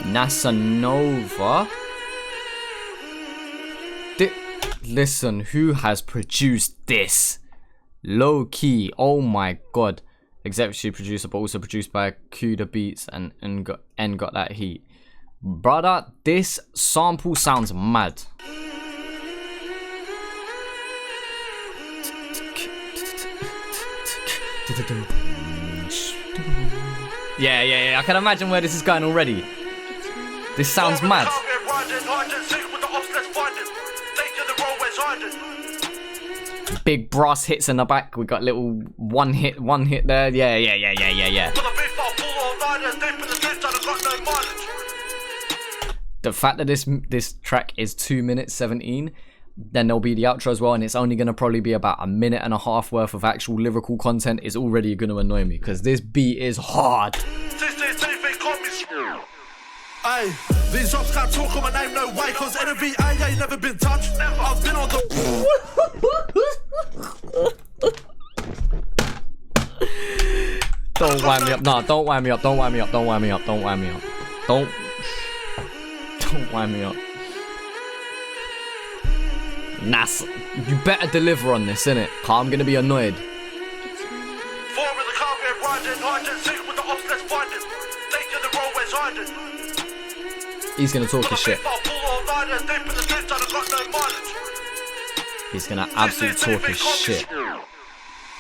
NASA Nova. Listen, who has produced this? Low key, oh my god. Executive producer, but also produced by Kuda Beats and got that heat. Brother, this sample sounds mad. Yeah, I can imagine where this is going already. This sounds mad. Big brass hits in the back. We got little one hit there. Yeah. The fact that this track is 2 minutes 17, then there'll be the outro as well, and it's only gonna probably be about a minute and a half worth of actual lyrical content, is already gonna annoy me because this beat is hard. Hey, these ops can't talk on my name, no way, cause enemy I ain't never been touched. I've been on the Don't wind me up. No, don't wind me up. Don't wind me up. Don't wind me up. Don't wind me up. Don't wind me up. Nas, you better deliver on this, innit? Cause I'm gonna be annoyed. Four in the car, we're riding, hide and seek with the ops, let's find it. Taking the roadways, hiding. He's gonna talk his shit. He's gonna absolutely talk his shit.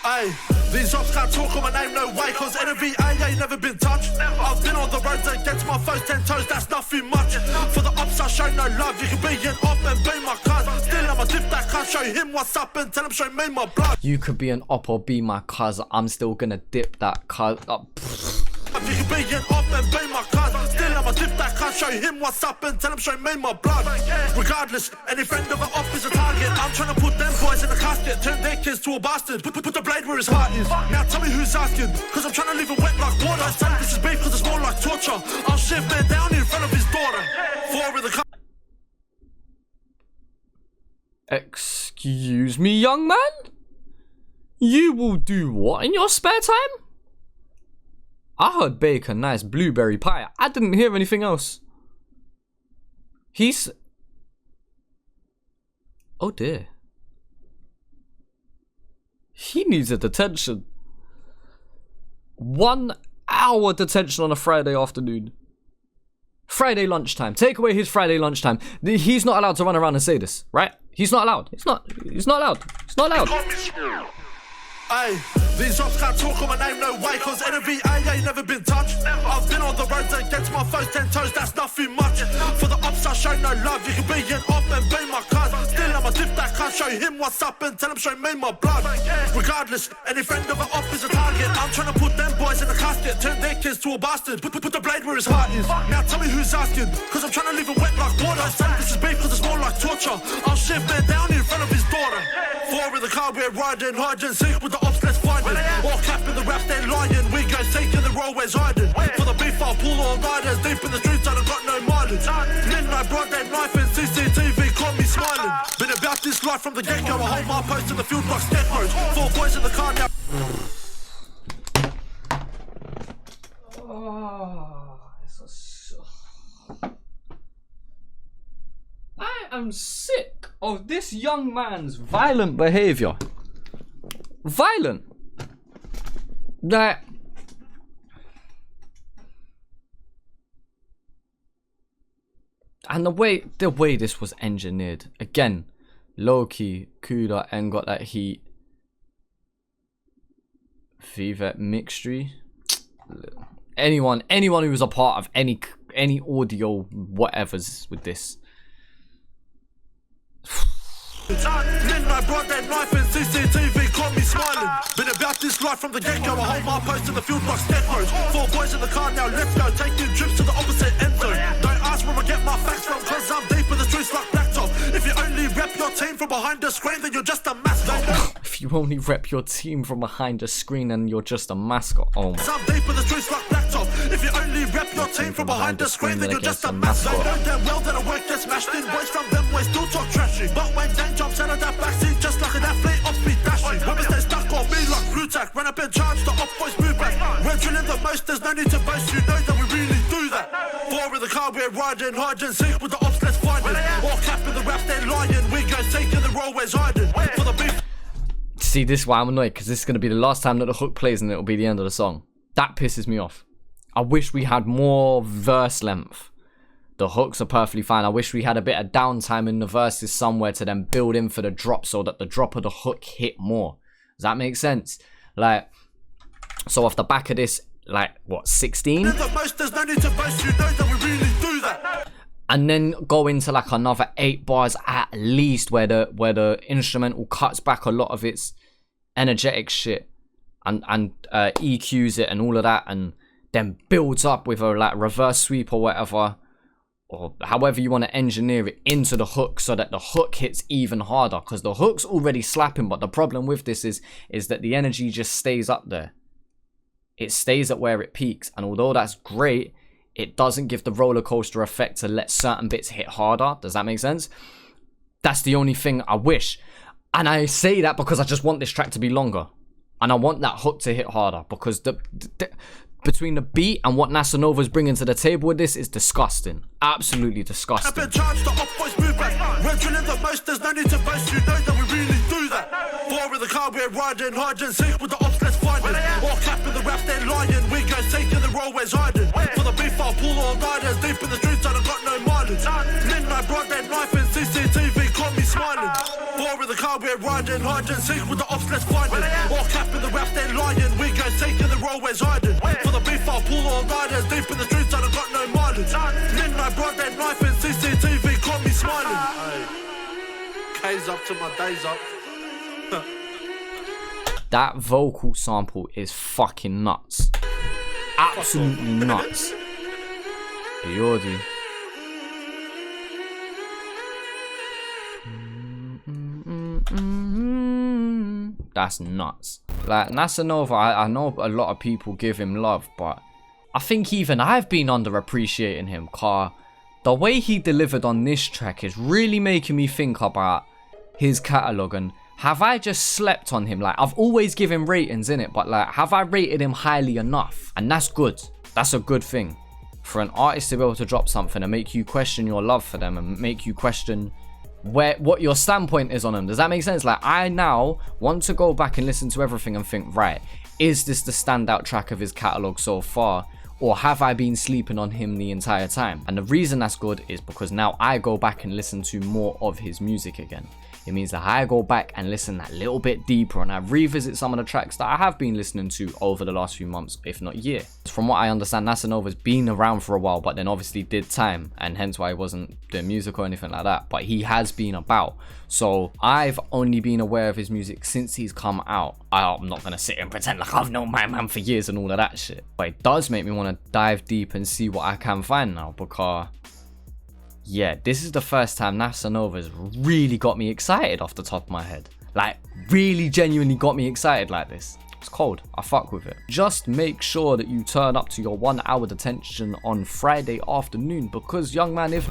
Hey, these ops can't talk on my name, no way, cause enemy I ain't never been touched. I've been on the roads against my foes, 10 toes, that's nothing much. For the ops I show no love, you can be an op and be my cuz. Still I'ma dip that cuz, show him what's up and tell him show me my blood. You could be an op or be my cuz, I'm still gonna dip that cuz up. You can be an op and be my cuz. Still I'ma dip that cuz, show him what's up and tell him show me my blood. Regardless, any friend of an op is a target. I'm trying to put them boys in the casket, turn their kids to a bastard. Put the blade where his heart is. Now tell me who's asking, cause I'm trying to leave him wet like water. I tell him this is beef cause it's more like torture. I'll shift man down in front of his daughter. Four in the car. Excuse me, young man? You will do what in your spare time? I heard bacon, nice blueberry pie. I didn't hear anything else. He's... Oh dear. He needs a detention. 1 hour detention on a Friday afternoon. Friday lunchtime. Take away his Friday lunchtime. He's not allowed to run around and say this, right? He's not allowed. He's not allowed. He's not allowed. Hey, these ops can't talk on my name, no way, cause enemy I ain't never been touched. I've been on the roads against my foes, 10 toes, that's nothing much. For the ops I show no love, you can be an op and be my cuz. Still I'ma dip that cuz, show him what's up and tell him show me my blood. Regardless, any friend of an op is a target. I'm trying to put them boys in the casket, turn their kids to a bastard. Put the blade where his heart is. Now tell me who's asking, cause I'm trying to leave him wet like water. I tell him this is beef cause it's more like torture. I'll shift man down in front of his daughter. Four in the car, we're riding, hide and seek with the ops, let's find it. All cap in the raps, they lying. We go taking the roadways, hiding. For the beef, I'll pull all riders. Deep in the streets, I done got no mileage. Midnight, brought that knife and CCTV caught me smiling. Been about this life from the get-go. I hold my post in the field like step mode. 4 boys in the car now. I am sick of this young man's violent behavior. Violent. That. And the way this was engineered. Again, low key, Kuda and got that heat. Vivet Mixtry. Anyone who was a part of any audio whatevers with this. Midnight, brought that knife and CCTV caught me smiling. Been about this life from the get-go. I hold my post in the field like step mode. 4 boys in the car now, let's go. Taking trips to the opposite end zone. Don't ask where I get my facts from, cause I'm deep in the streets like blacktop. If you only rep your team from behind the screen, then you're just a mascot. If you only rep your team from behind the screen, then you're just a mascot. Oh my. I'm deep in the streets like blacktop. If you only rep your team from behind the screen, then you're just a mascot. They know damn well that I work gets smashed in. Boys from them boys still talk trashy. But when Dan jumps out of that backseat, just like an athlete, off speed dashing. Women stay stuck on me like blue tack. Run up and charge, the off boys move back. We're drilling the most, there's no need to boast. You know that we really do that. 4 Far in the car, we're riding, hide and seek with the ops, let's find it. All cap in the raps, they're lying. We go taking the roadways hiding. For the beef. See, this is why I'm annoyed, because this is going to be the last time that the hook plays and it'll be the end of the song. That pisses me off. I wish we had more verse length. The hooks are perfectly fine. I wish we had a bit of downtime in the verses somewhere to then build in for the drop so that the drop of the hook hit more. Does that make sense? Like, so off the back of this, like, what, 16? There's no need to boast, you know that we really do that. And then go into like another 8 bars at least where the instrumental cuts back a lot of its energetic shit and EQs it and all of that, and then builds up with a like reverse sweep or whatever, or however you want to engineer it into the hook so that the hook hits even harder, because the hook's already slapping. But the problem with this is that the energy just stays up there. It stays at where it peaks, and although that's great, it doesn't give the roller coaster effect to let certain bits hit harder. Does that make sense? That's the only thing I wish. And I say that because I just want this track to be longer, and I want that hook to hit harder, because between the beat and what NASA Nova's bringing to the table with this is disgusting. Absolutely disgusting. I've been charged to up-voice move back. We're drilling the most, there's no need to boast, you know that we really do that. Far in the car, we're riding, hide and seek with the ops, let's find it. All cap in the raps, they're lying. We go taking the roadways hiding. For the beef, I'll pull all nighters deep in the streets, and I got no mileage. Midnight brought that knife in CCTV, caught me smiling. Far in the car, we're riding, hide and seek with the ops, let's find it. All cap in the raps, they're lying. We go taking the roadways hiding. For the beef, I'll pull all nighters deep in the streets, and I got no mileage. Midnight brought that knife in CCTV, caught me smiling. K's up to my days up. That vocal sample is fucking nuts. Absolutely nuts. Yordi. That's nuts. Like, NASA Nova, I know a lot of people give him love, but I think even I've been underappreciating him, car. The way he delivered on this track is really making me think about his catalogue, and have I just slept on him? Like, I've always given ratings in it, but like, have I rated him highly enough? And that's good. That's a good thing for an artist to be able to drop something and make you question your love for them and make you question what your standpoint is on them. Does that make sense? Like, I now want to go back and listen to everything and think, right, is this the standout track of his catalogue so far? Or have I been sleeping on him the entire time? And the reason that's good is because now I go back and listen to more of his music again. It means that I go back and listen that little bit deeper, and I revisit some of the tracks that I have been listening to over the last few months, if not year. From what I understand, NASA Nova's been around for a while, but then obviously did time, and hence why he wasn't doing music or anything like that. But he has been about. So I've only been aware of his music since he's come out. I'm not going to sit and pretend like I've known my man for years and all of that shit. But it does make me want to dive deep and see what I can find now, because yeah, this is the first time NASA Nova's really got me excited off the top of my head. Like, really genuinely got me excited like this. It's cold. I fuck with it. Just make sure that you turn up to your 1 hour detention on Friday afternoon, because young man, if